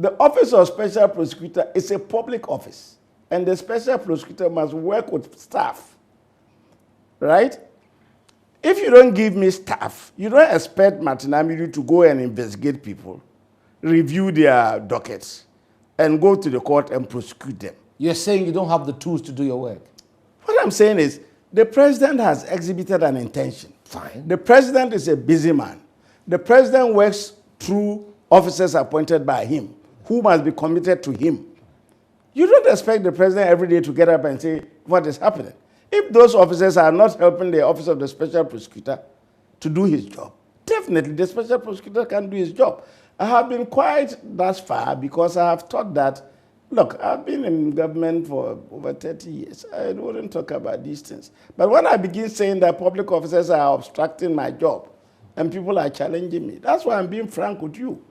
The Office of Special Prosecutor is a public office, and the Special Prosecutor must work with staff, right? If you don't give me staff, you don't expect Martin Amidu to go and investigate people, review their dockets, and go to the court and prosecute them. You're saying you don't have the tools to do your work? What I'm saying is, the president has exhibited an intention. Fine. The president is a busy man. The president works through officers appointed by him, who must be committed to him. You don't expect the president every day to get up and say what is happening. If those officers are not helping the office of the special prosecutor to do his job, definitely the special prosecutor can do his job. I have been quiet thus far because I have thought that, look, I've been in government for over 30 years. I wouldn't talk about these things. But when I begin saying that public officers are obstructing my job and people are challenging me, that's why I'm being frank with you.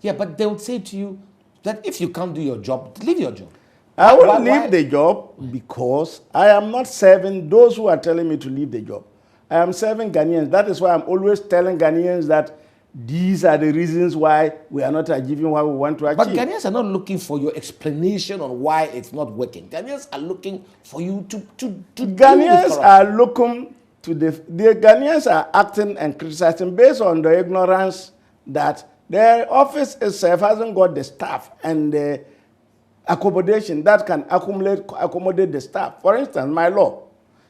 Yeah, but they would say to you that if you can't do your job, leave your job. I will leave the job because I am not serving those who are telling me to leave the job. I am serving Ghanaians. That is why I'm always telling Ghanaians that these are the reasons why we are not achieving what we want to achieve. But Ghanaians are not looking for your explanation on why it's not working. Ghanaians are looking for you to Ghanaians are looking to the Ghanaians are acting and criticizing based on the ignorance that their office itself hasn't got the staff and the accommodation that can accommodate the staff. For instance, my law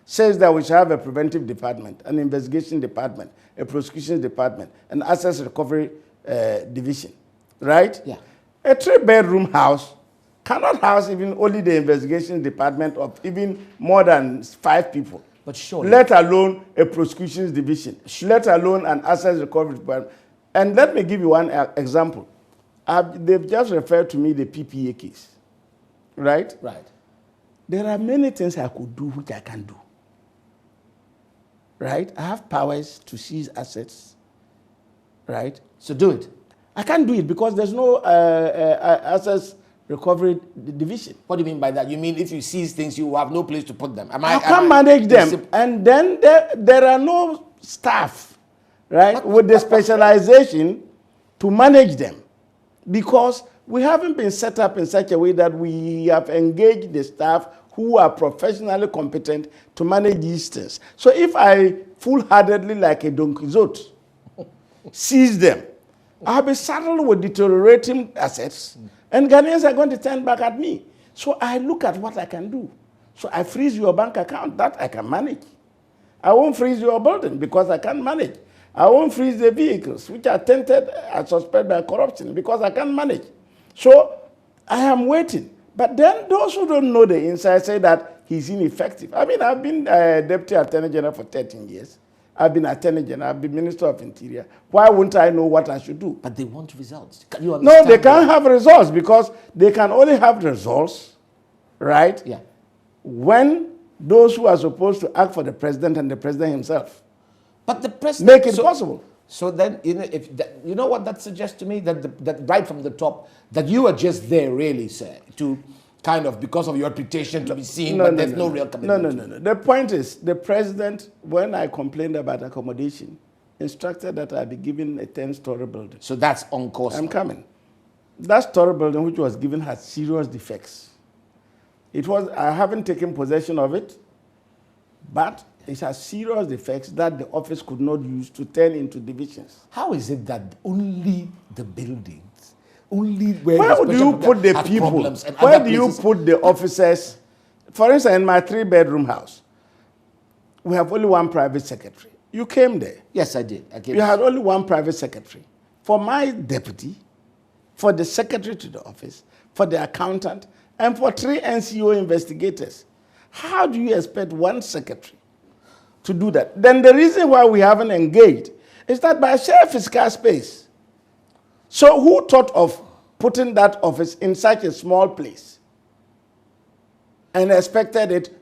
says that we should have a preventive department, an investigation department, a prosecution department, an assets recovery division, right? Yeah. A 3-bedroom house cannot house even only the investigation department of even more than 5 people. But surely, let alone a prosecution division, let alone an assets recovery department. And let me give you one example. They've just referred to me the PPA case, right? Right. There are many things I could do which I can do, right? I have powers to seize assets, right? So do it. I can't do it because there's no assets recovery division. What do you mean by that? You mean if you seize things, you have no place to put them? I can't manage them. And then there are no staff, right, with the specialization to manage them, because we haven't been set up in such a way that we have engaged the staff who are professionally competent to manage these things. So if I full-heartedly, like a Don Quixote, seize them, I'll be saddled with deteriorating assets, and Ghanaians are going to turn back at me. So I look at what I can do. So I freeze your bank account, that I can manage. I won't freeze your building because I can't manage. I won't freeze the vehicles which are tainted, I suspect, by corruption because I can't manage. So I am waiting. But then those who don't know the inside say that he's ineffective. I mean, I've been Deputy Attorney General for 13 years. I've been Attorney General, I've been Minister of Interior. Why wouldn't I know what I should do? But they want results. Can you understand? No, they can't have results because they can only have results, right? Yeah. When those who are supposed to act for the president and the president himself but the president make it possible. So then, you know what that suggests to me? That right from the top, that you are just there really, sir, to kind of, because of your reputation, to be seen, but there's no real commitment. No. The point is, the president, when I complained about accommodation, instructed that I be given a 10-story building. So that's on course. I'm coming. That story building which was given had serious defects. I haven't taken possession of it, but it has serious defects that the office could not use to turn into divisions. How is it that only the buildings, only where do you put the people? Where do you put the officers? For instance, in my 3-bedroom house, we have only one private secretary. You came there. Yes, I did. You had only one private secretary. For my deputy, for the secretary to the office, for the accountant, and for 3 NCO investigators. How do you expect one secretary to do that? Then the reason why we haven't engaged is that by sheer fiscal space. So who thought of putting that office in such a small place and expected it